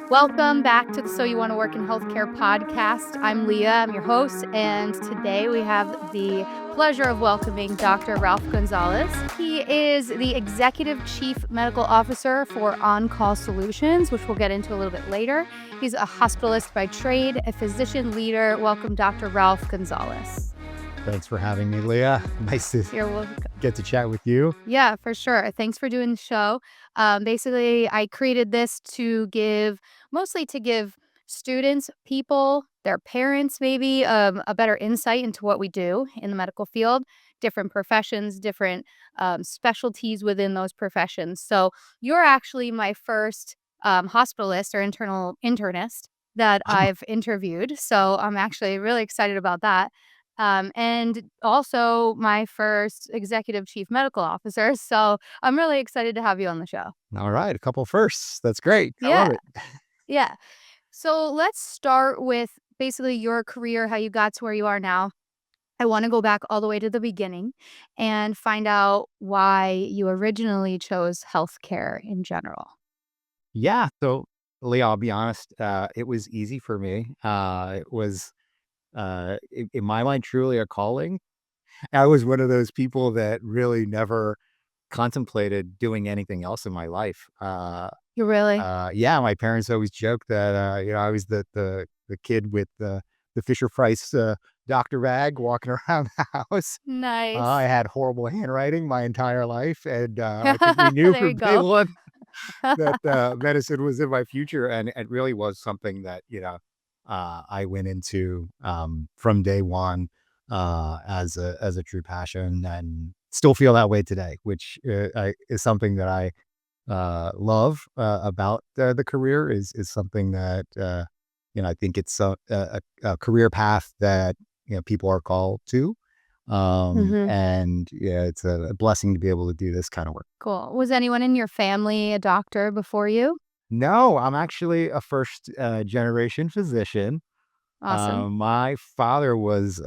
Welcome back to the So You Want to Work in Healthcare podcast. I'm Leigha, I'm your host, and today we have the pleasure of welcoming Dr. Ralph Gonzalez. He is the Executive Chief Medical Officer for OnCall Solutions, which we'll get into a little bit later. He's a hospitalist by trade, a physician leader. Welcome, Dr. Ralph Gonzalez. Thanks for having me, Leigha. Nice to get to chat with you. Yeah, for sure. Thanks for doing the show. Basically, I created this mostly to give students, people, their parents, maybe a better insight into what we do in the medical field, different professions, different specialties within those professions. So you're actually my first hospitalist or internist that I've interviewed. So I'm actually really excited about that. And also my first executive chief medical officer. So I'm really excited to have you on the show. All right. A couple firsts. That's great. I Yeah. love it. Yeah. So let's start with basically your career, how you got to where you are now. I want to go back all the way to the beginning and find out why you originally chose healthcare in general. Yeah. So, Leigha, I'll be honest. It was easy for me. It was, in my mind, truly a calling. I was one of those people that really never contemplated doing anything else in my life. You really? Yeah, my parents always joked that I was the kid with the Fisher Price doctor bag walking around the house. I Nice. had horrible handwriting my entire life, and I think we knew There you from day go. one that medicine was in my future, and it really was something that I went into from day one as a true passion, and still feel that way today, which is something that I love about the career is something that I think it's a career path that people are called to, Hmm. and yeah, it's a blessing to be able to do this kind of work. Cool. Was anyone in your family a doctor before you? No, I'm actually a first generation physician. Awesome. My father was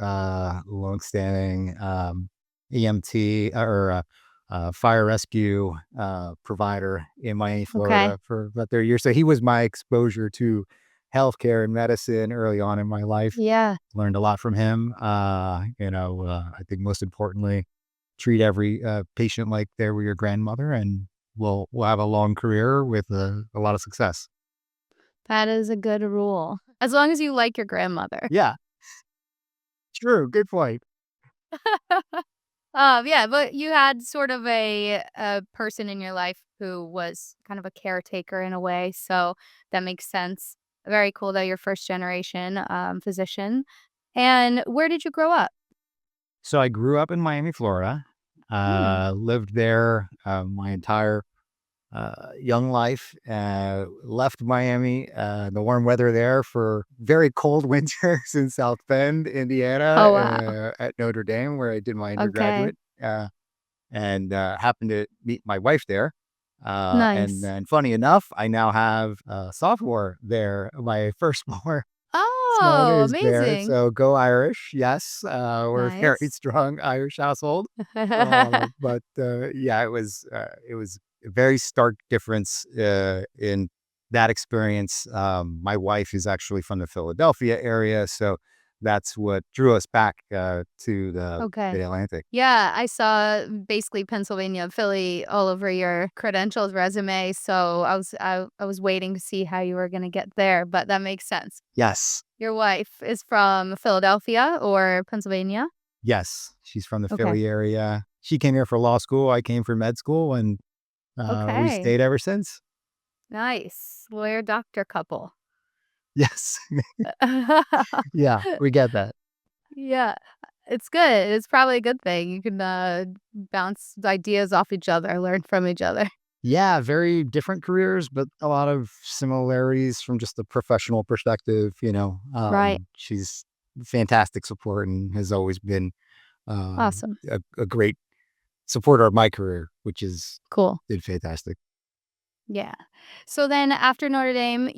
longstanding EMT or fire rescue provider in Miami, Okay. Florida for about 30 years. So he was my exposure to healthcare and medicine early on in my life. Yeah. Learned a lot from him. I think most importantly, treat every patient like they were your grandmother, and we'll have a long career with a lot of success. That is a good rule. As long as you like your grandmother. Yeah, true. Good point. Yeah, but you had sort of a person in your life who was kind of a caretaker in a way, so that makes sense. Very cool that you're first generation physician. And where did you grow up? So I grew up in Miami, Florida. Hmm. Lived there my entire young life. Left Miami, the warm weather there for very cold winters in South Bend, Oh, wow. Indiana, at Notre Dame, where I did my Okay. undergraduate, and happened to meet my wife there. And Nice. then, funny enough, I now have a sophomore there. My firstborn son Oh, is there. amazing. So go Irish. Yes, we're a very Nice. strong Irish household. But yeah, it was a very stark difference in that experience. My wife is actually from the Philadelphia area, so that's what drew us back to the Okay. Mid-Atlantic. Yeah, I saw basically Pennsylvania, Philly all over your credentials resume, so I was waiting to see how you were gonna get there, but that makes sense. Yes, Your wife is from Philadelphia or Pennsylvania? yes, she's from the Okay. Philly area. She came here for law school. I came for med school, and we Okay. stayed ever since. Nice. Lawyer-doctor couple. Yes, yeah, we get that. Yeah, it's good. It's probably a good thing. You can, bounce ideas off each other, learn from each other. Yeah, very different careers, but a lot of similarities from just a professional perspective. Right. She's fantastic support and has always been Awesome. a great supporter of my career, which is Cool. been fantastic. Yeah. So then after Notre Dame,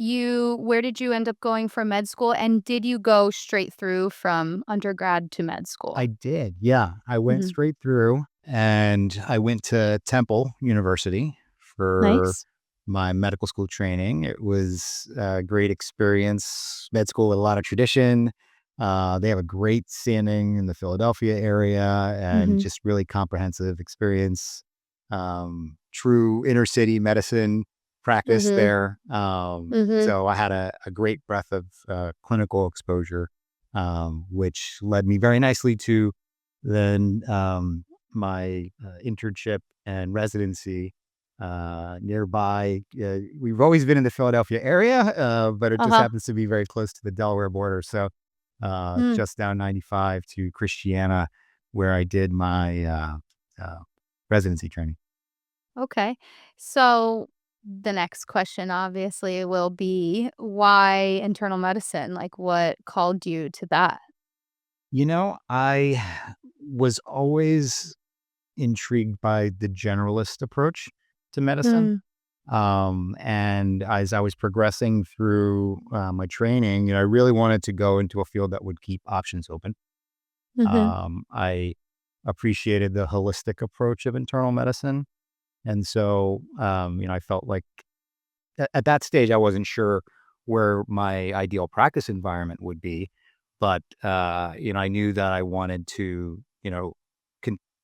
where did you end up going for med school, and did you go straight through from undergrad to med school? I did, yeah. I went Mhm. straight through, and I went to Temple University for Nice. my medical school training. It was a great experience. Med school with a lot of tradition. They have a great standing in the Philadelphia area and Mhm. just really comprehensive experience. True inner city medicine practice Mhm. there. Mhm. So I had a great breadth of clinical exposure, which led me very nicely to then my internship and residency nearby. We've always been in the Philadelphia area, but it just Uh-huh. happens to be very close to the Delaware border. So Mm. just down 95 to Christiana, where I did my uh, residency training. Okay. So the next question obviously will be why internal medicine? Like what called you to that? I was always intrigued by the generalist approach to medicine. Mm. And as I was progressing through my training, I really wanted to go into a field that would keep options open. Mhm. I appreciated the holistic approach of internal medicine. And so, I felt like at that stage, I wasn't sure where my ideal practice environment would be, but I knew that I wanted to,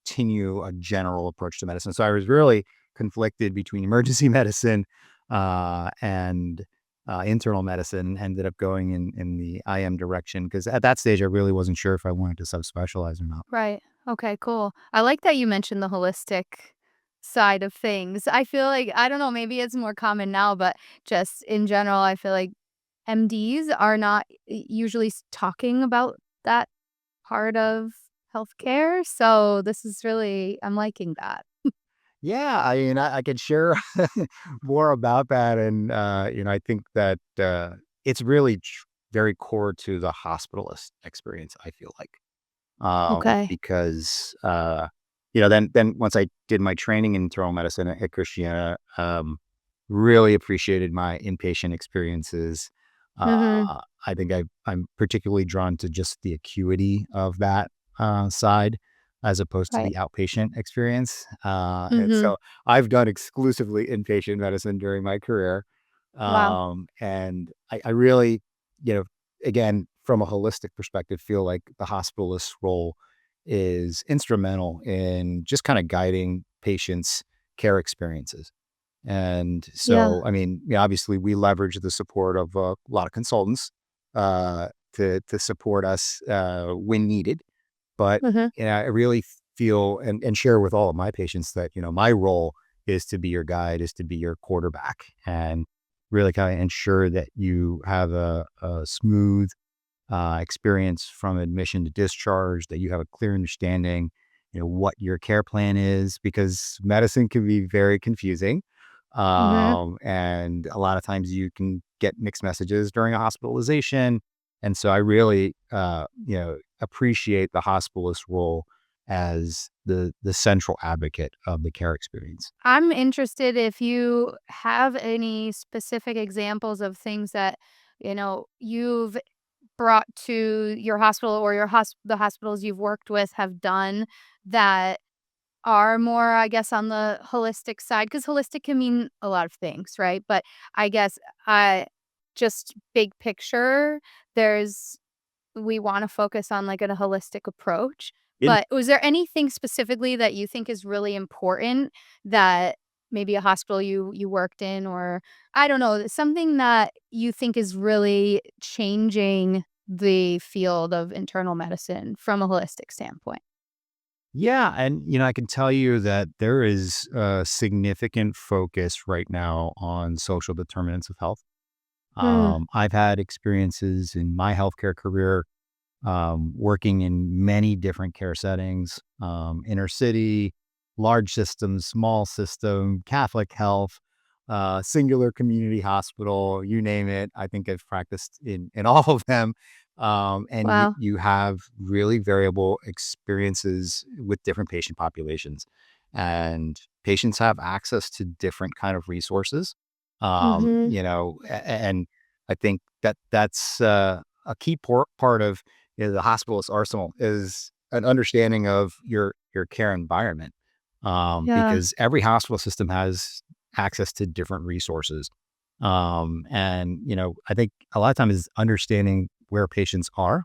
continue a general approach to medicine. So I was really conflicted between emergency medicine and internal medicine. Ended up going in the IM direction because at that stage, I really wasn't sure if I wanted to subspecialize or not. Right. Okay, cool. I like that you mentioned the holistic side of things. I feel like I don't know, maybe it's more common now, but just in general, I feel like MDs are not usually talking about that part of healthcare. So this is really I'm liking that. Yeah, I mean, I could share more about that, and I think that it's really very core to the hospitalist experience. I feel like Okay. because then once I did my training in internal medicine at Christiana, really appreciated my inpatient experiences. Mhm. I think I'm particularly drawn to just the acuity of that side as opposed to Right. the outpatient experience. And Mhm. so I've done exclusively inpatient medicine during my career. Wow. And I really, you know, again, from a holistic perspective, feel like the hospitalist role is instrumental in just kind of guiding patients' care experiences. And Yeah. so, I mean, obviously, we leverage the support of a lot of consultants to support us when needed. But Mhm. I really feel and share with all of my patients that my role is to be your guide, is to be your quarterback, and really kind of ensure that you have a smooth experience from admission to discharge, that you have a clear understanding, what your care plan is, because medicine can be very confusing. Mhm. And a lot of times you can get mixed messages during a hospitalization. And so I really, appreciate the hospitalist role as the central advocate of the care experience. I'm interested if you have any specific examples of things that, you've brought to your hospital or the hospitals you've worked with have done that are more, I guess, on the holistic side, because holistic can mean a lot of things, right? But I guess I just big picture, there's we wanna focus on, like, a holistic approach, but was there anything specifically that you think is really important that maybe a hospital you worked in or I don't know, something that you think is really changing the field of internal medicine from a holistic standpoint? Yeah, and I can tell you that there is a significant focus right now on social determinants of health. Hmm, I've had experiences in my healthcare career working in many different care settings, inner city, large system, small system, Catholic health, singular community hospital, you name it. I think I've practiced in all of them. And you, wow. you have really variable experiences with different patient populations. And patients have access to different kind of resources. Mhm, And I think that's a key part of the hospitalist arsenal is an understanding of your care environment, yeah, because every hospital system has access to different resources. And, I think a lot of times is understanding where patients are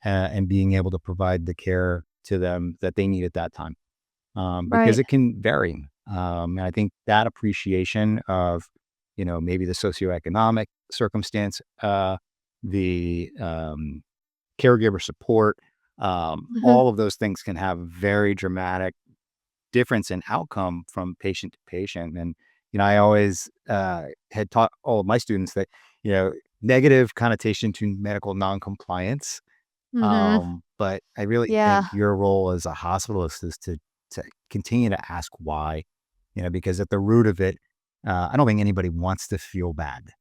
and being able to provide the care to them that they need at that time, because Right. it can vary. And I think that appreciation of, maybe the socioeconomic circumstance, the caregiver support, Mhm. all of those things can have very dramatic difference in outcome from patient to patient. And, I always had taught all of my students that, you know, negative connotation to medical noncompliance. Mhm. But I really Yeah. think your role as a hospitalist is to continue to ask why, because at the root of it, I don't think anybody wants to feel bad.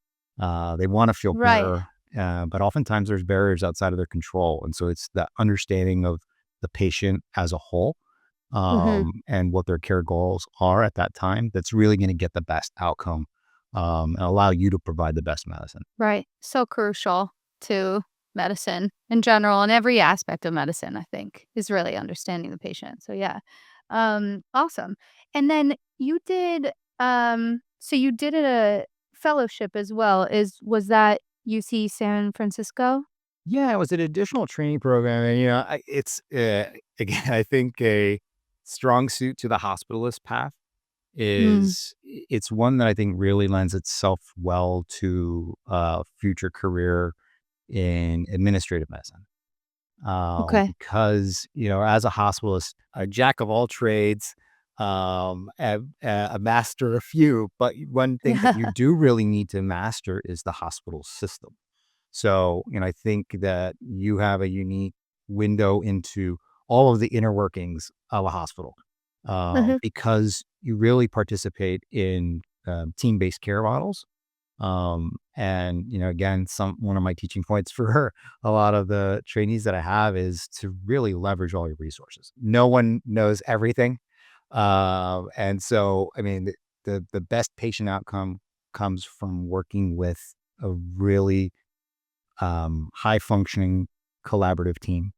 They want to feel Right. better, but oftentimes there's barriers outside of their control, and so it's the understanding of the patient as a whole, Mhm. and what their care goals are at that time that's really going to get the best outcome, and allow you to provide the best medicine. Right. So crucial to medicine in general and every aspect of medicine, I think, is really understanding the patient. So yeah. Awesome. And then you did a fellowship as well. Is was that UC San Francisco? Yeah, it was an additional training program, and it's again, I think a strong suit to the hospitalist path Mm. is it's one that I think really lends itself well to a future career in administrative medicine. Okay. Because, as a hospitalist, a jack of all trades, a master of few, but one thing that you Yeah. do really need to master is the hospital system. So, I think that you have a unique window into all of the inner workings of a hospital, Mhm. because you really participate in team-based care models. And again, some one of my teaching points for a lot of the trainees that I have is to really leverage all your resources. No one knows everything, and so I mean, the best patient outcome comes from working with a really high functioning collaborative team.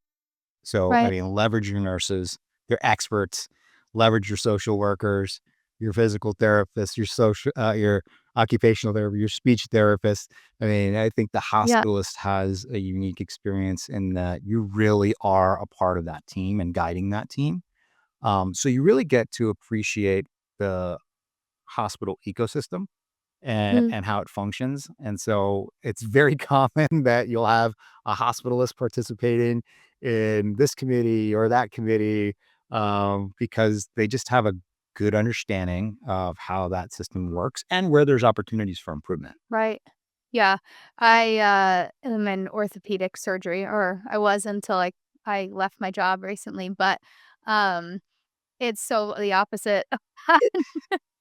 So, I Right. mean, leverage your nurses, your experts, leverage your social workers, your physical therapists, your occupational therapist, your speech therapist. I mean, I think the Yeah. hospitalist has a unique experience in that you really are a part of that team and guiding that team. So you really get to appreciate the hospital ecosystem Mm. and how it functions. And so it's very common that you'll have a hospitalist participating in this committee or that committee, because they just have a good understanding of how that system works and where there's opportunities for improvement. Right. Yeah. I am in orthopedic surgery, or I was until I left my job recently, but, um, it's so the opposite.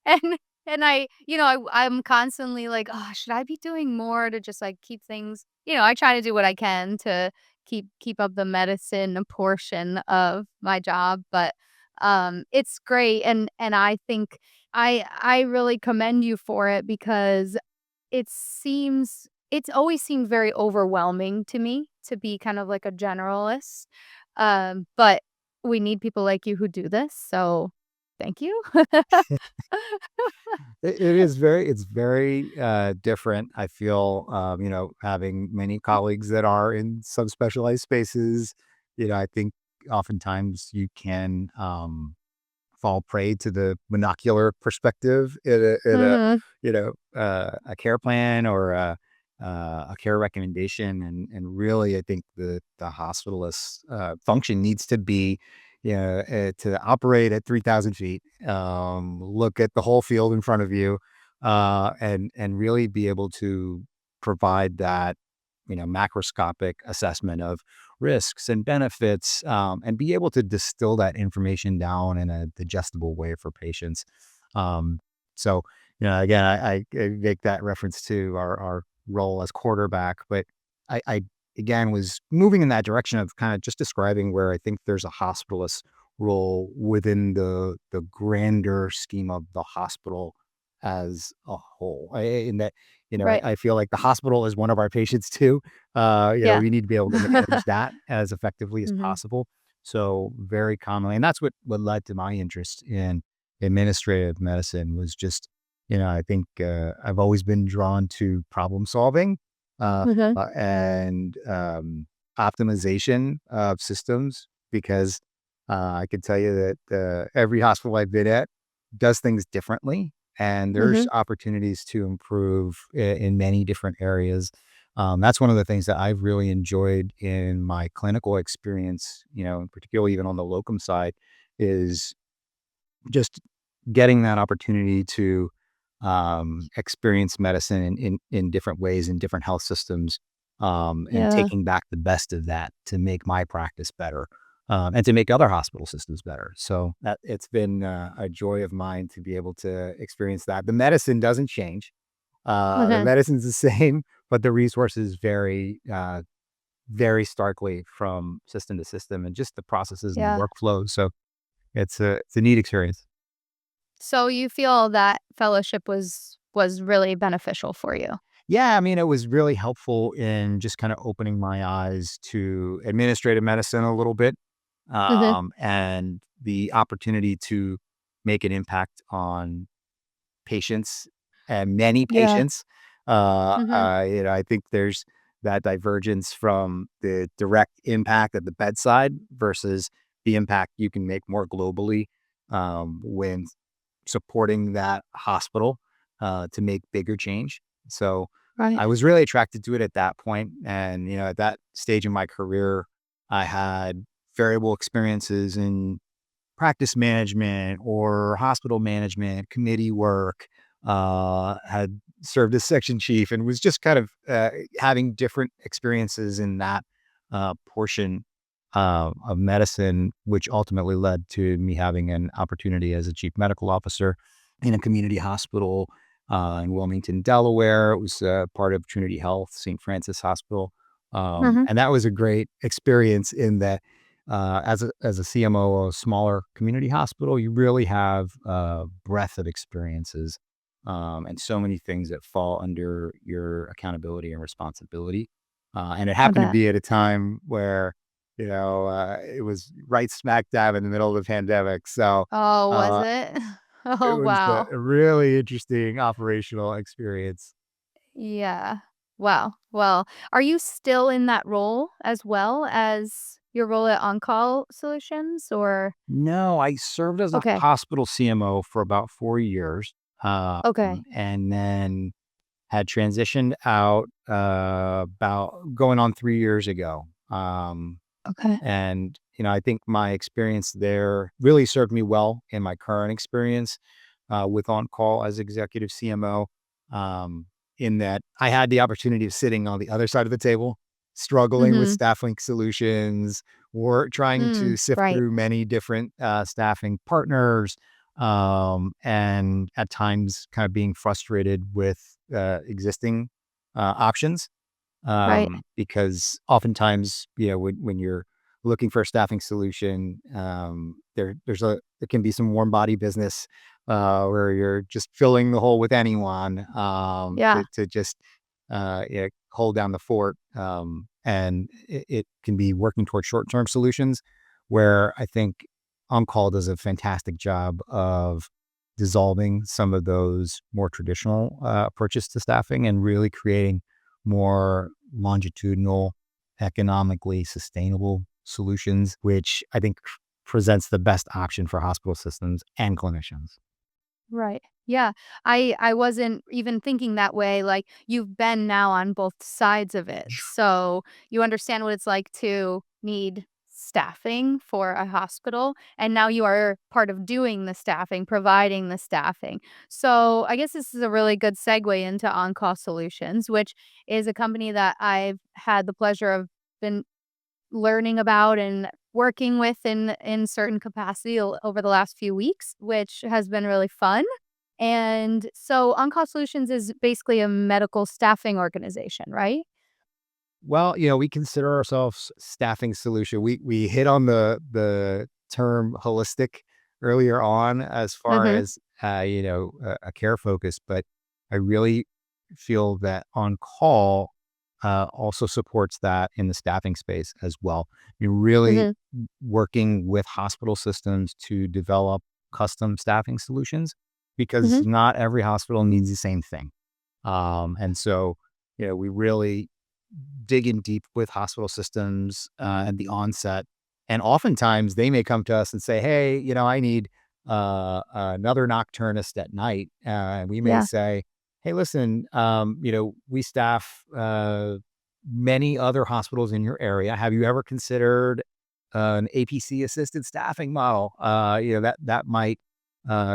And I'm constantly like, "Oh, should I be doing more to just, like, keep things." I try to do what I can to keep up the medicine portion of my job, but, it's great, and I think I really commend you for it because it's always seemed very overwhelming to me to be kind of like a generalist, but we need people like you who do this, so thank you. It's very different. I feel, having many colleagues that are in some specialized spaces, I think oftentimes you can, fall prey to the monocular perspective Mhm. a care plan or a care recommendation, and really, I think the hospitalist function needs to be, to operate at 3,000 feet, look at the whole field in front of you, and really be able to provide that, macroscopic assessment of risks and benefits, and be able to distill that information down in a digestible way for patients. Um, so, again, I make that reference to our role as quarterback, but I again was moving in that direction of kind of just describing where I think there's a hospitalist role within the grander scheme of the hospital as a whole. In that, Right. I feel like the hospital is one of our patients too. Yeah. We need to be able to manage that as effectively as Mhm. possible. So very commonly, and that's what led to my interest in administrative medicine was just, I think I've always been drawn to problem solving Mhm. and optimization of systems because I can tell you that every hospital I've been at does things differently, and there's Mhm. opportunities to improve in many different areas. That's one of the things that I've really enjoyed in my clinical experience, particularly even on the locum side, is just getting that opportunity to experience medicine in different ways in different health systems, and Yeah. taking back the best of that to make my practice better, and to make other hospital systems better. So that it's been a joy of mine to be able to experience that. The medicine doesn't change. The Mhm. medicine's the same, but the resources vary very starkly from system to system, and just the processes and the Yeah. workflows. So it's a neat experience. So you feel that fellowship was really beneficial for you? Yeah, I mean, it was really helpful in just kind of opening my eyes to administrative medicine a little bit, Mhm. and the opportunity to make an impact on patients and many Yeah. patients. Mhm. I think there's that divergence from the direct impact at the bedside versus the impact you can make more globally when supporting that hospital to make bigger change. So Right. I was really attracted to it at that point, and at that stage in my career, I had variable experiences in practice management or hospital management, committee work, had served as section chief and was just kind of having different experiences in that portion of medicine, which ultimately led to me having an opportunity as a chief medical officer in a community hospital in Wilmington, Delaware. It was part of Trinity Health, St. Francis Hospital. Mhm. And that was a great experience in that as a CMO of a smaller community hospital, you really have a breadth of experiences, and so many things that fall under your accountability and responsibility. And it I happened to bet. be at a time where, it was right smack dab in the middle of the pandemic. So Oh, was uh, it? it Oh, was wow. a really interesting operational experience. Yeah. Wow. Well, are you still in that role as well as your role at OnCall Solutions or No, I served as a okay. hospital CMO for about 4 years, Okay. and then had transitioned out, about going on 3 years ago, Okay. and, I think my experience there really served me well in my current experience, with On-Call as executive CMO, um, in that I had the opportunity of sitting on the other side of the table, struggling with Mhm. staffing solutions, or trying to Mm, sift right. through many different, staffing partners, and at times kind of being frustrated with, existing, options. Right. Because oftentimes, when you're looking for a staffing solution, there can be some warm body business where you're just filling the hole with anyone Yeah. to just hold down the fort, and it can be working towards short term solutions. Where I think On Call does a fantastic job of dissolving some of those more traditional approaches to staffing and really creating more longitudinal, economically sustainable solutions, which I think presents the best option for hospital systems and clinicians. Right. Yeah. I wasn't even thinking that way, like, you've been now on both sides of it, so you understand what it's like to need staffing for a hospital, and now you are part of doing the staffing, providing the staffing. So, I guess this is a really good segue into On-Call Solutions, which is a company that I've had the pleasure of been learning about and working with in certain capacity over the last few weeks, which has been really fun. And so On-Call Solutions is basically a medical staffing organization, right? Well, we consider ourselves staffing solution. We hit on the term holistic earlier on as far Mhm. as a care focus, but I really feel that On Call also supports that in the staffing space as well. You're really Mhm. working with hospital systems to develop custom staffing solutions. because Mhm. not every hospital needs the same thing. And so, we really dig in deep with hospital systems at the onset. And oftentimes they may come to us and say, hey, I need another nocturnist at night. And we may Yeah. say, hey, listen, we staff many other hospitals in your area. Have you ever considered an APC assisted staffing model? That might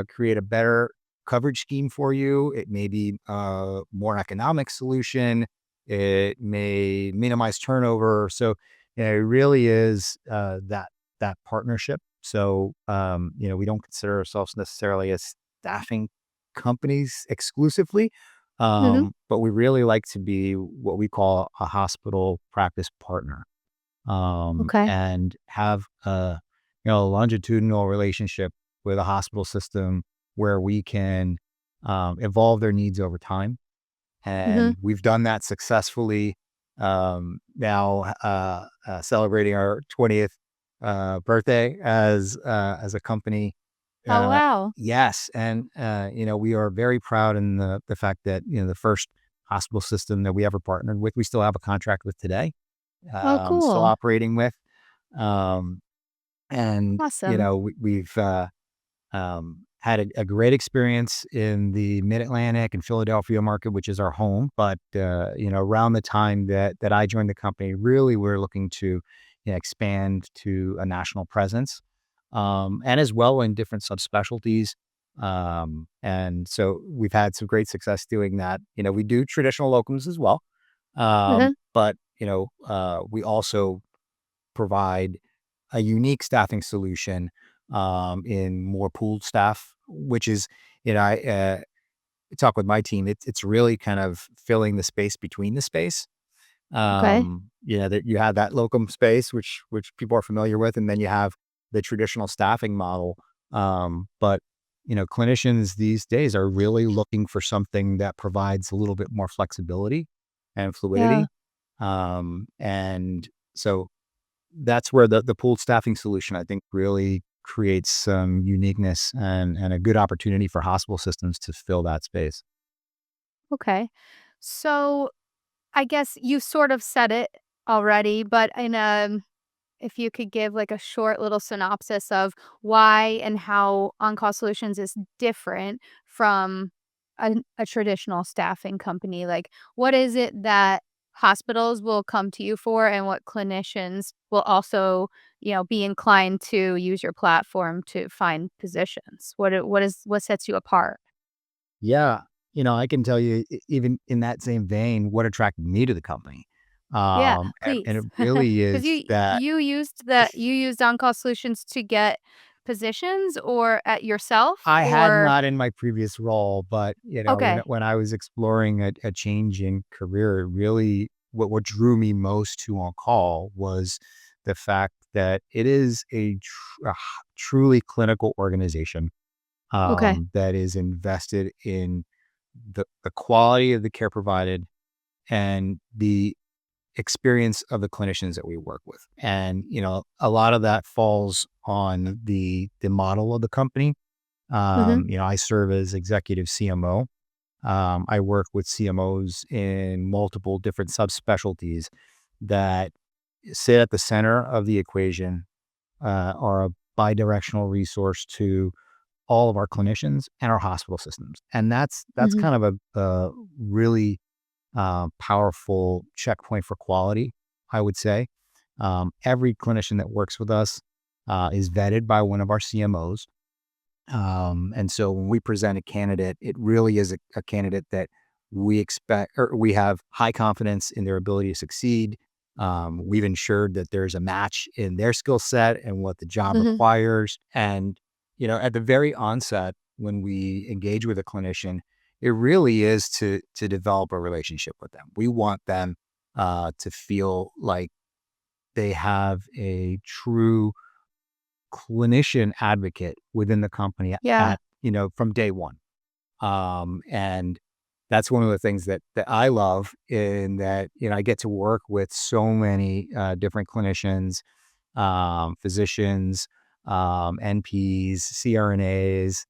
create a better coverage scheme for you. It may be a more economic solution. It may minimize turnover. So, it really is that partnership. So, we don't consider ourselves necessarily as staffing companies exclusively, Mhm. but we really like to be what we call a hospital practice partner, Okay. and have a longitudinal relationship with a hospital system where we can evolve their needs over time, Mhm. and we've done that successfully. Now, celebrating our 20th birthday as a company. Oh, Uh, wow. yes, and we are very proud in the fact that the first hospital system that we ever partnered with, we still have a contract with today, Oh, still cool. operating with, um, and Awesome. we've had a great experience in the Mid-Atlantic and Philadelphia market, which is our home. But, around the time that I joined the company, really we're looking to expand to a national presence, and as well in different subspecialties. And so we've had some great success doing that. We do traditional locums as well. Mhm. But, we also provide a unique staffing solution, in more pooled staff, which is, I talk with my team. It's really kind of filling the space between the space. Okay. That you have that locum space, which people are familiar with, and then you have the traditional staffing model. But clinicians these days are really looking for something that provides a little bit more flexibility and Yeah. fluidity. And so that's where the pooled staffing solution, I think, really creates some uniqueness and a good opportunity for hospital systems to fill that space. Okay. So, I guess you sort of said it already, but if you could give like a short little synopsis of why and how On-Call Solutions is different from a traditional staffing company. Like, what is it that hospitals will come to you for, and what clinicians will also, be inclined to use your platform to find positions? What sets you apart? Yeah. I can tell you, even in that same vein, what attracted me to the company. Yeah, And it please. really Because is that you used On-Call Solutions to get positions or at yourself, I had or not in my previous role, but okay. when I was exploring a change in career, really what drew me most to On Call was the fact that it is a truly clinical organization, Okay. that is invested in the quality of the care provided and the experience of the clinicians that we work with. And, a lot of that falls on the model of the company. Mhm. I serve as executive CMO. I work with CMOs in multiple different subspecialties that sit at the center of the equation, are a bidirectional resource to all of our clinicians and our hospital systems. And that's Mhm. kind of a really powerful checkpoint for quality, I would say. Every clinician that works with us is vetted by one of our CMOs. And so when we present a candidate, it really is a candidate that we expect, or we have high confidence in their ability to succeed. We've ensured that there's a match in their skill set and what the job Mhm. requires. And, at the very onset, when we engage with a clinician, it really is to develop a relationship with them. We want them to feel like they have a true clinician advocate within the company Yeah. from day one. And that's one of the things that I love, in that, I get to work with so many different clinicians, physicians, NPs, CRNAs,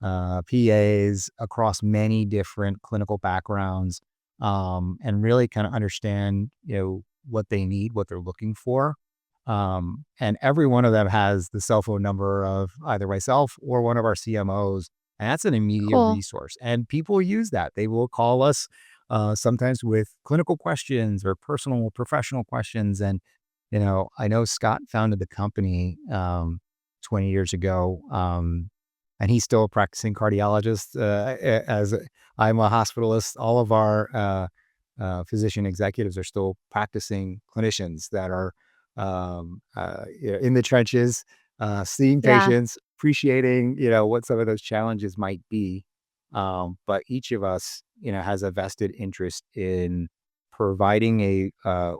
PAs across many different clinical backgrounds, and really kind of understand, what they need, what they're looking for. And every one of them has the cell phone number of either myself or one of our CMOs. And that's an immediate Cool. resource. And people use that. They will call us sometimes with clinical questions or personal or professional questions. And, I know Scott founded the company 20 years ago. And he's still a practicing cardiologist. I'm a hospitalist. All of our physician executives are still practicing clinicians that are in the trenches, seeing Yeah. patients, appreciating, what some of those challenges might be. But each of us, has a vested interest in providing a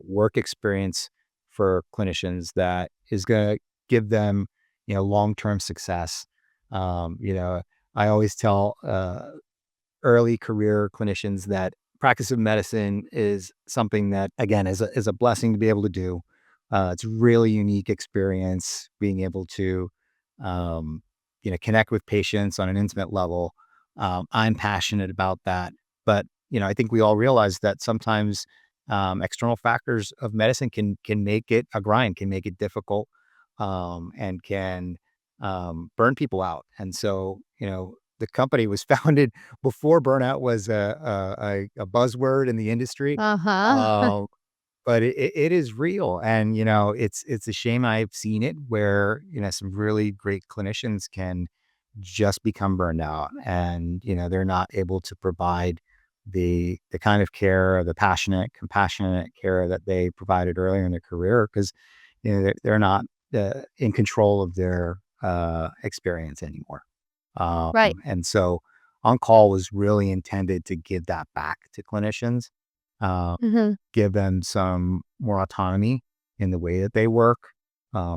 work experience for clinicians that is going to give them, long-term success. Um, you know, I always tell early career clinicians that practice of medicine is something that, again, is a blessing to be able to do. It's a really unique experience being able to, um, connect with patients on an intimate level. I'm passionate about that, but I think we all realize that sometimes external factors of medicine can make it a grind, can make it difficult, and can burn people out. And so, the company was founded before burnout was a buzzword in the industry. Uh-huh. Uh, but it is real, and, it's a shame I've seen it where, some really great clinicians can just become burned out and, they're not able to provide the kind of care, or the passionate, compassionate care that they provided earlier in their career because, they're not in control of their experience anymore. Right. And so on-call was really intended to give that back to clinicians, uh, Mhm. give them some more autonomy in the way that they work,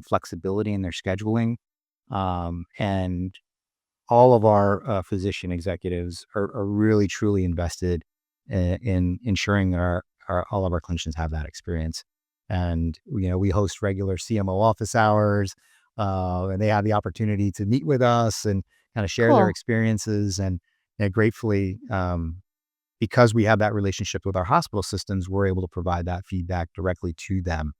flexibility in their scheduling. And all of our physician executives are really truly invested in ensuring that all of our clinicians have that experience. And we host regular CMO office hours, and they have the opportunity to meet with us and kind of share their Cool. experiences. And gratefully, because we have that relationship with our hospital systems, we're able to provide that feedback directly to them,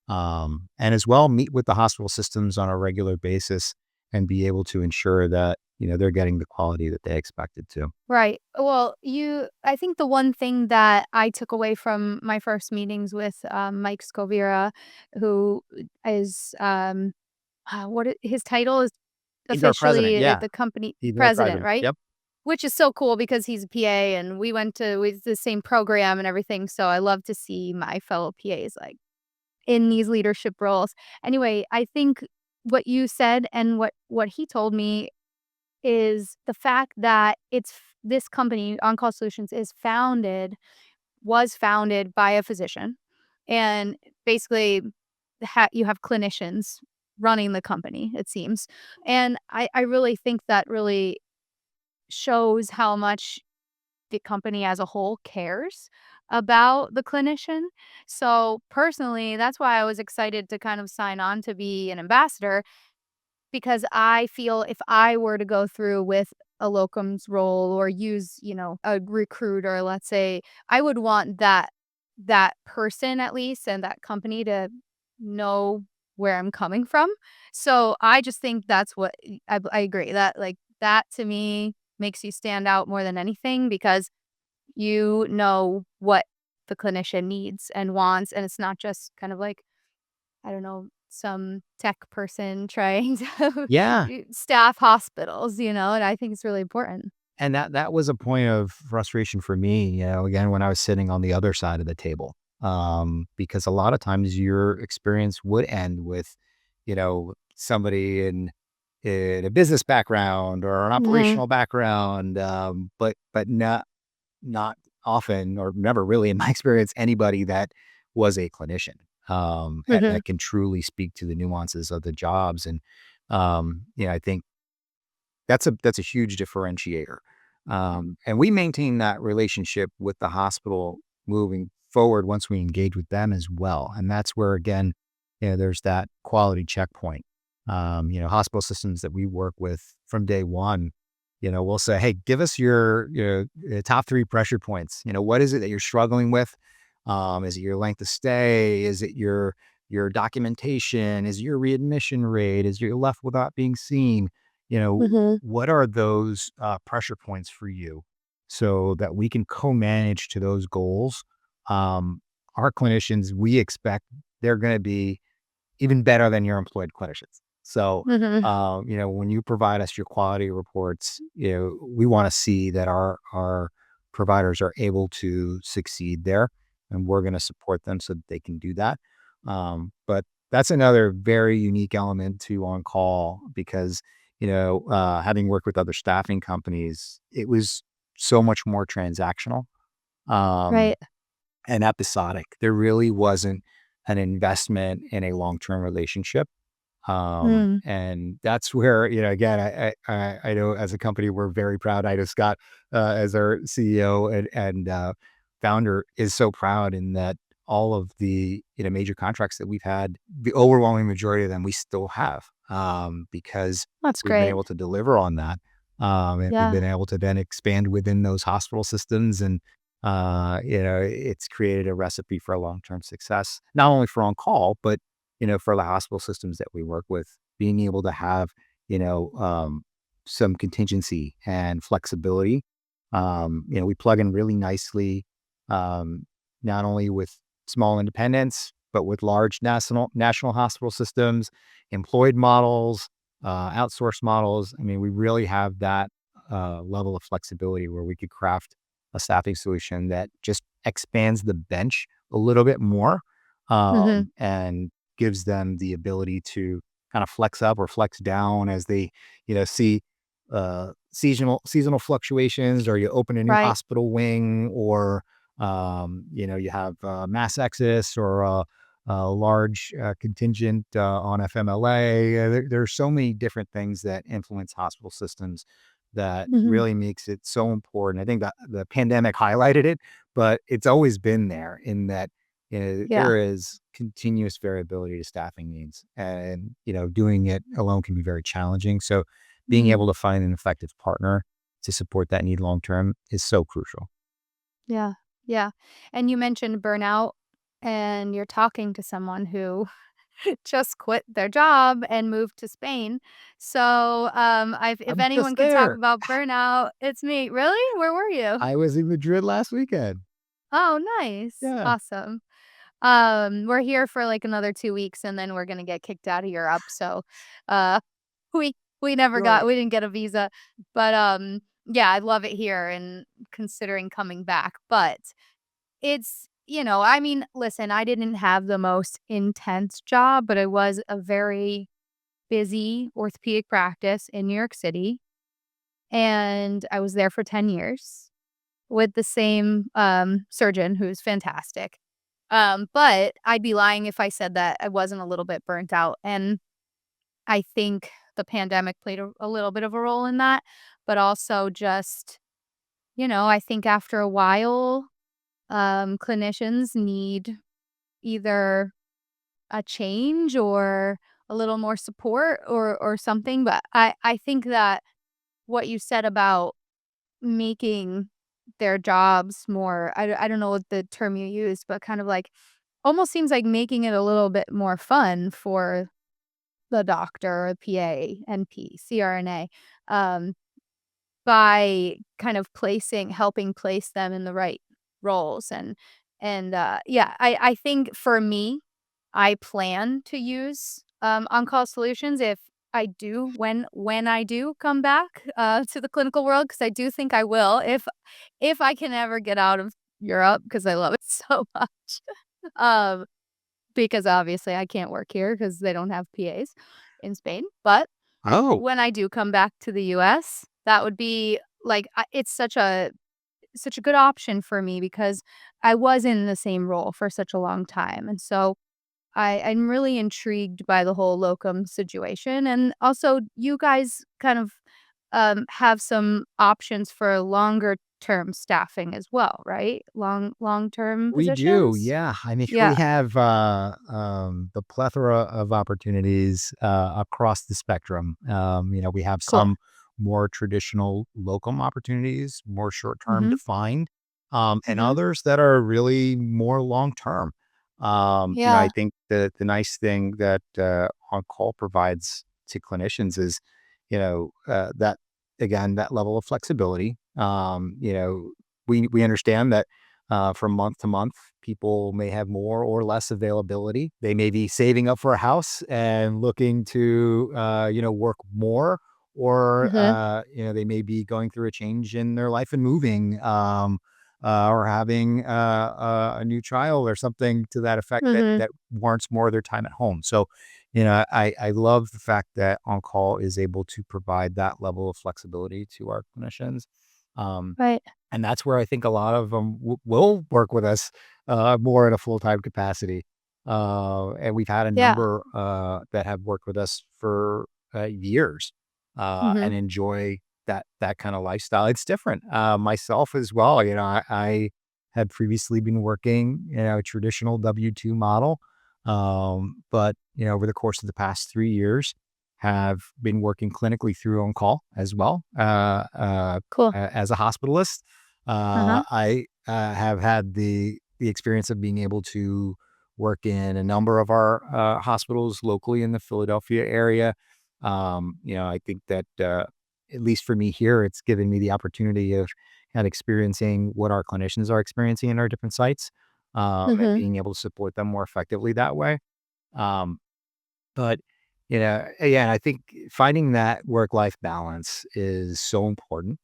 and as well meet with the hospital systems on a regular basis and be able to ensure that they're getting the quality that they expected to. Right. Well, I think the one thing that I took away from my first meetings with, Mike Scovira, who is, his title is He's our president, officially yeah. the company He's our president, president. right? Yep. Which is so cool because he's a PA and we did the same program and everything, so I love to see my fellow PAs, like, in these leadership roles. Anyway, I think what you said and what he told me is the fact that this company, OnCall Solutions, was founded by a physician, and basically, you have clinicians running the company, it seems, and I really think that really shows how much the company as a whole cares about the clinician. So, personally, that's why I was excited to kind of sign on to be an ambassador because I feel if I were to go through with a locums role or use, a recruiter, let's say, I would want that person at least and that company to know where I'm coming from. So I just think that's what I agree that like that to me makes you stand out more than anything because you know what the clinician needs and wants and it's not just kind of like I don't know, some tech person trying to Yeah. staff hospitals, and I think it's really important. And that was a point of frustration for me, again, when I was sitting on the other side of the table. Because a lot of times your experience would end with, somebody in a business background or an Mhm, operational background, but not often or never really in my experience anybody that was a clinician, mhm, that can truly speak to the nuances of the jobs. And I think that's a huge differentiator. And we maintain that relationship with the hospital moving forward once we engage with them as well. And that's where, again, there's that quality checkpoint. Hospital systems that we work with from day one, we'll say, hey, give us your top three pressure points. What is it that you're struggling with? Is it your length of stay? Is it your documentation? Is it your readmission rate? Is you're left without being seen? Mhm. What are those pressure points for you so that we can co-manage to those goals? Um, our clinicians, we expect they're going to be even better than your employed clinicians. So, Mhm. when you provide us your quality reports, we want to see that our providers are able to succeed there, and we're going to support them so that they can do that. But that's another very unique element to on call because having worked with other staffing companies, it was so much more transactional. Um, Right. and episodic. There really wasn't an investment in a long-term relationship. Mm. And that's where, again, I know as a company, we're very proud. I know Scott, as our CEO and founder, is so proud in that all of the major contracts that we've had, the overwhelming majority of them we still have, because That's we've been great. able to deliver on that, and we've Yeah. been able to then expand within those hospital systems, and it's created a recipe for long-term success, not only for on call, but for the hospital systems that we work with, being able to have, you know, um, some contingency and flexibility. We plug in really nicely, um, not only with small independents, but with large national hospital systems, employed models, outsourced models. I mean, we really have that level of flexibility where we could craft a staffing solution that just expands the bench a little bit more, Mhm. and gives them the ability to kind of flex up or flex down as they, see seasonal fluctuations, or you open a new Right. hospital wing, or you have mass exodus, or a large contingent on FMLA. There's so many different things that influence hospital systems that Mhm. really makes it so important. I think that the pandemic highlighted it, but it's always been there in that Yeah. there is continuous variability to staffing needs, and doing it alone can be very challenging. So being Mhm. able to find an effective partner to support that need long term is so crucial. Yeah. Yeah. And you mentioned burnout, and you're talking to someone who just quit their job and moved to Spain. So, I've if I'm anyone just could talk there. about burnout, it's me. Really? Where were you? I was in Madrid last weekend. Oh, nice. Yeah. Awesome. We're here for, like, another 2 weeks, and then we're gonna get kicked out of Europe, so, uh, we we didn't get a visa, but, yeah, I love it here and considering coming back, but I mean, listen, I didn't have the most intense job, but it was a very busy orthopedic practice in New York City, and I was there for 10 years with the same, surgeon who's fantastic. But I'd be lying if I said that I wasn't a little bit burnt out, and I think the pandemic played a little bit of a role in that, but also just, I think after a while, clinicians need either a change or a little more support or something, but I think that what you said about making their jobs more I don't know what the term you used, but kind of like almost seems like making it a little bit more fun for the doctor or PA, NP, CRNA, um, by kind of helping place them in the right roles and yeah, I think for me, I plan to use, on-call solutions if I do when I do come back, to the clinical world, because I do think I will if I can ever get out of Europe because I love it so much. Um, because obviously I can't work here because they don't have PAs in Spain, but Oh, when I do come back to the US, that would be like, it's such a good option for me because I was in the same role for such a long time, and so I'm really intrigued by the whole locum situation, and also you guys kind of, have some options for longer term staffing as well, right? Long-term we do. positions? Yeah. I mean, we Yeah. have the plethora of opportunities across the spectrum. We have Cool. more traditional locum opportunities, more short-term Mhm. defined, and Mhm. others that are really more long-term. I Yeah. think the nice thing that on-call provides to clinicians is, that again, that level of flexibility. We understand that from month to month, people may have more or less availability. They may be saving up for a house and looking to, work more, or Mhm. they may be going through a change in their life and moving, or having a new child or something to that effect that Mhm. warrants more of their time at home. So, I love the fact that on call is able to provide that level of flexibility to our clinicians. Um, Right. and that's where I think a lot of them will work with us more in a full time capacity. And we've had a Yeah. number that have worked with us for years and Mhm. enjoy that kind of lifestyle. It's different. Myself as well. I had previously been working, a traditional W-2 model, but over the course of the past 3 years, have been working clinically through on call as well, Cool. as a hospitalist. Uh-huh. I have had the experience of being able to work in a number of our hospitals locally in the Philadelphia area. I think that at least for me here, it's given me the opportunity of kind of experiencing what our clinicians are experiencing in our different sites, and Mhm. being able to support them more effectively that way. Um, but again, I think finding that work life balance is so important,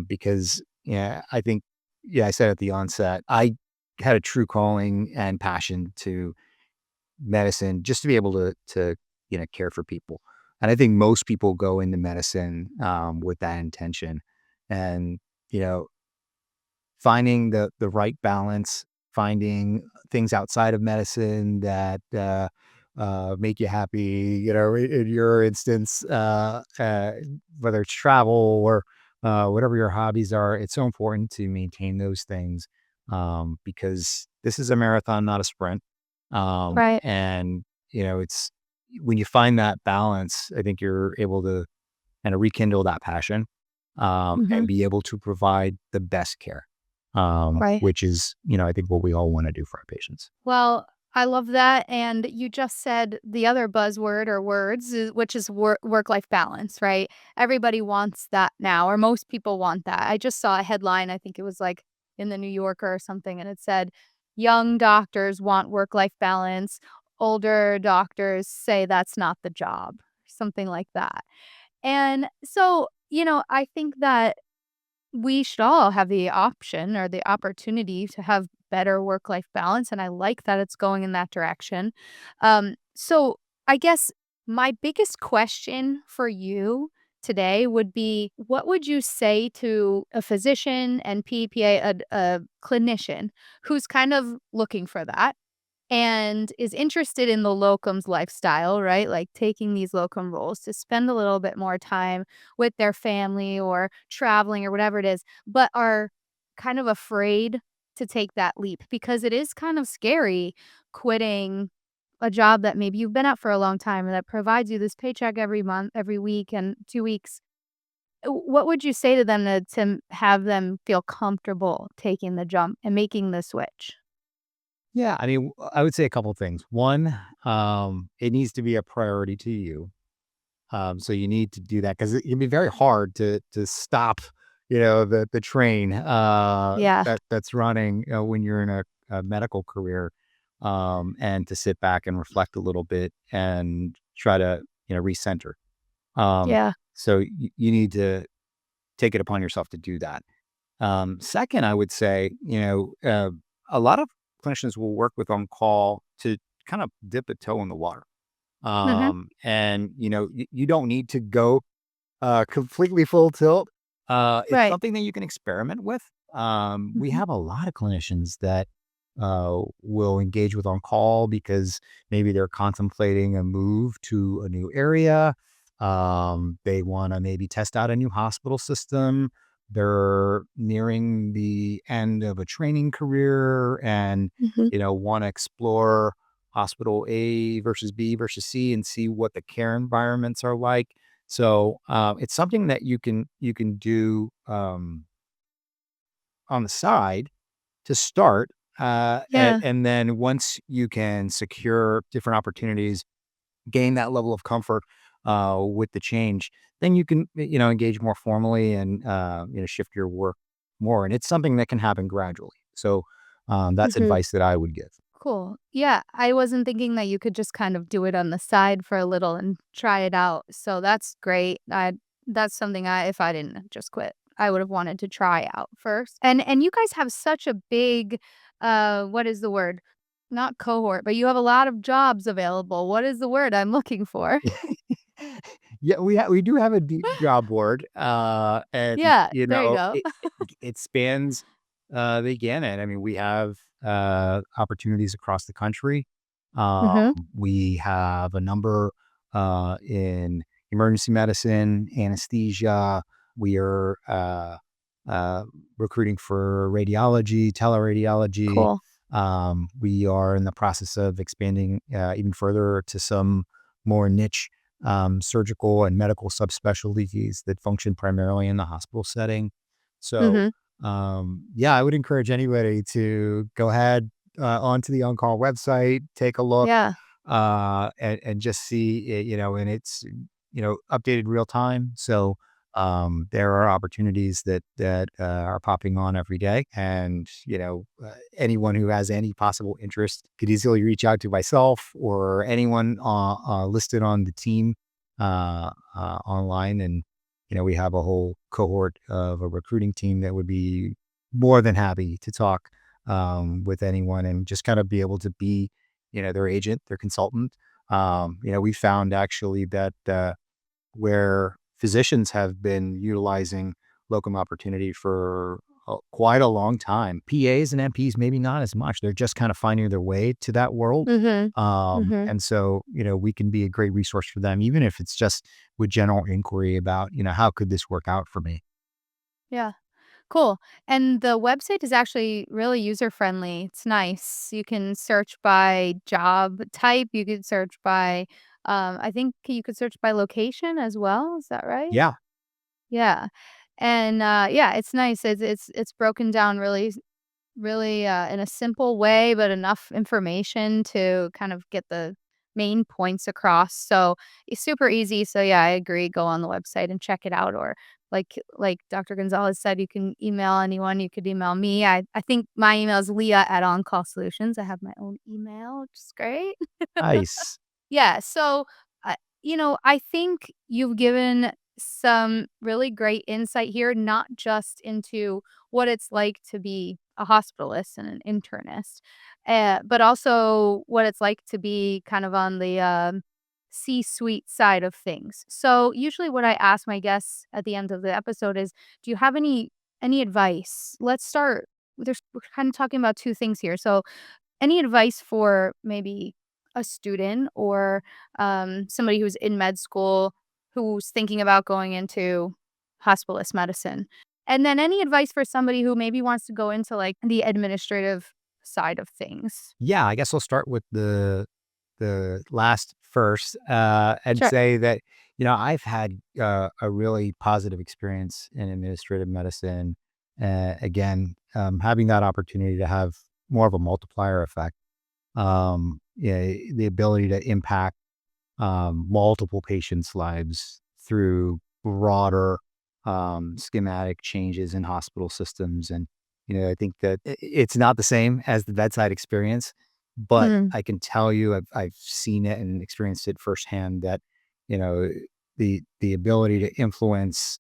because, yeah, I think, yeah, I said at the onset, I had a true calling and passion to medicine just to be able to care for people. And I think most people go into medicine with that intention. And, you know, finding the right balance, finding things outside of medicine that make you happy. In your instance, whether it's travel or whatever your hobbies are, it's so important to maintain those things, because this is a marathon, not a sprint. Right. And it's when you find that balance, I think you're able to kind of rekindle that passion, Mhm. and be able to provide the best care, Right. which is, I think what we all want to do for our patients. Well, I love that, and you just said the other buzzword or words, which is work-life balance, right? Everybody wants that now, or most people want that. I just saw a headline, I think it was, like, in the New Yorker or something, and it said, "Young doctors want work-life balance. Older doctors say that's not the job," something like that. And so, I think that we should all have the option or the opportunity to have better work-life balance, and I like that it's going in that direction. So I guess my biggest question for you today would be, what would you say to a physician and PPA, a clinician who's kind of looking for that? And is interested in the locums lifestyle, right? Like taking these locum roles to spend a little bit more time with their family or traveling or whatever it is, but are kind of afraid to take that leap because it is kind of scary quitting a job that maybe you've been at for a long time and that provides you this paycheck every month, every week, and 2 weeks. What would you say to them to have them feel comfortable taking the jump and making the switch? Yeah, I mean, I would say a couple things. One, it needs to be a priority to you. So you need to do that because it can be very hard to stop, the train Yeah. that's running when you're in a medical career, and to sit back and reflect a little bit and try to recenter. Um, Yeah. so you need to take it upon yourself to do that. Second, I would say, a lot of clinicians will work with on call to kind of dip a toe in the water. Mhm. And you don't need to go completely full tilt. It's Right. something that you can experiment with. We Mhm. have a lot of clinicians that will engage with on call because maybe they're contemplating a move to a new area. They want to maybe test out a new hospital system. They're nearing the end of a training career and Mhm. want to explore hospital A versus B versus C and see what the care environments are like. So it's something that you can do on the side to start. And, Yeah. and then once you can secure different opportunities, gain that level of comfort with the change, then you can, engage more formally and, shift your work more. And it's something that can happen gradually. So that's Mhm. advice that I would give. Cool. Yeah, I wasn't thinking that you could just kind of do it on the side for a little and try it out. So that's great. That's something if I didn't just quit, I would have wanted to try out first. And you guys have such a big what is the word? Not cohort, but you have a lot of jobs available. What is the word I'm looking for? Yeah, we do have a deep job board, and Yeah, there you go. it spans the gamut. I mean, we have opportunities across the country. Um, Mhm. we have a number in emergency medicine, anesthesia. We are uh, recruiting for radiology, teleradiology. Cool. We are in the process of expanding even further to some more niche surgical and medical subspecialties that function primarily in the hospital setting. So, Mhm. yeah, I would encourage anybody to go ahead onto the OnCall website, take a look, Yeah. and just see it, and it's, updated real time. So, there are opportunities that are popping on every day, and anyone who has any possible interest could easily reach out to myself or anyone listed on the team online, and we have a whole cohort of a recruiting team that would be more than happy to talk with anyone and just kind of be able to be their agent, their consultant. We found actually that where physicians have been utilizing locum opportunity for quite a long time. PAs and NPs, maybe not as much. They're just kind of finding their way to that world. Mhm. Mhm. And so, we can be a great resource for them, even if it's just with general inquiry about, how could this work out for me? Yeah. Cool. And the website is actually really user friendly. It's nice. You can search by job type. You could search by, I think you could search by location as well. Is that right? Yeah. Yeah. And yeah, it's nice. It's broken down really, in a simple way, but enough information to kind of get the main points across. So it's super easy. So yeah, I agree. Go on the website and check it out. Or like Dr. Gonzalez said, you can email anyone. You could email me. I think my email is Leah at OnCall Solutions. I have my own email, which is great. Nice. Yeah, so, I think you've given some really great insight here, not just into what it's like to be a hospitalist and an internist, but also what it's like to be kind of on the, C-suite side of things. So, usually what I ask my guests at the end of the episode is, "Do you have any advice?" Let's start we're kinda talking about 2 things here, so any advice for maybe a student or somebody who's in med school who's thinking about going into hospitalist medicine? And then any advice for somebody who maybe wants to go into like the administrative side of things? Yeah, I guess I'll start with the last first, and Sure. say that, I've had a really positive experience in administrative medicine. Again, having that opportunity to have more of a multiplier effect, yeah, the ability to impact multiple patients' lives through broader schematic changes in hospital systems. And, I think that it's not the same as the bedside experience, but Mm, I can tell you I've seen it and experienced it firsthand that, you know, the ability to influence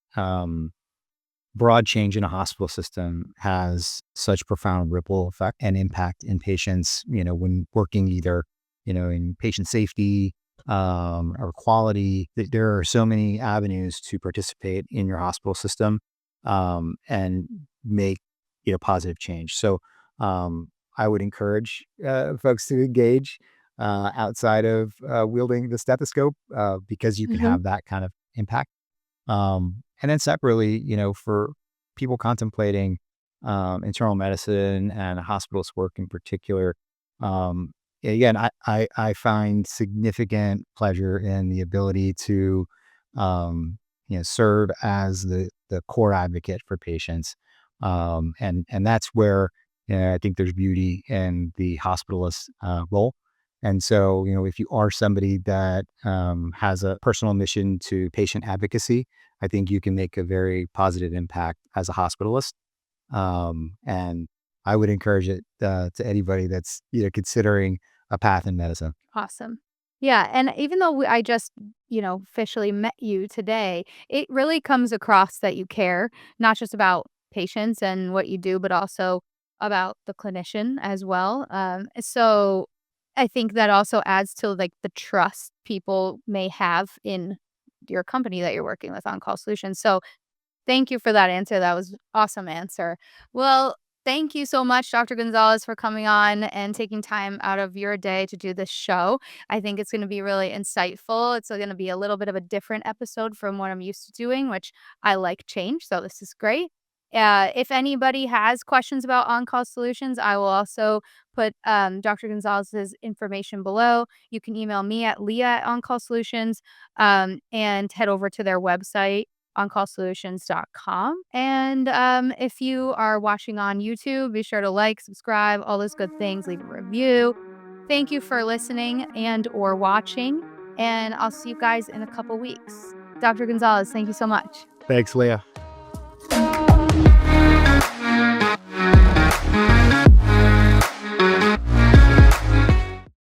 broad change in a hospital system has such profound ripple effect and impact in patients, when working either, in patient safety, or quality. There are so many avenues to participate in your hospital system, and make, positive change. So, I would encourage folks to engage outside of wielding the stethoscope, because you can mhm, have that kind of impact. And then separately, for people contemplating internal medicine and hospitalist work in particular, again, I find significant pleasure in the ability to serve as the core advocate for patients. And that's where I think there's beauty in the hospitalist role. And so, if you are somebody that has a personal mission to patient advocacy, I think you can make a very positive impact as a hospitalist. And I would encourage it to anybody that's considering a path in medicine. Awesome. Yeah, and even though I just, officially met you today, it really comes across that you care, not just about patients and what you do, but also about the clinician as well. So I think that also adds to like the trust people may have in your company that you're working with On-Call Solutions. So thank you for that answer. That was awesome answer. Well, thank you so much, Dr. Gonzalez, for coming on and taking time out of your day to do this show. I think it's going to be really insightful. It's going to be a little bit of a different episode from what I'm used to doing, which I like change. So this is great. If anybody has questions about on-call solutions, I will also put Dr. Gonzalez's information below. You can email me at Leigha at On-Call Solutions and head over to their website oncallsolutions.com. And if you are watching on YouTube, be sure to like, subscribe, all those good things, leave a review. Thank you for listening and or watching, and I'll see you guys in a couple weeks. Dr. Gonzalez, thank you so much. Thanks, Leah.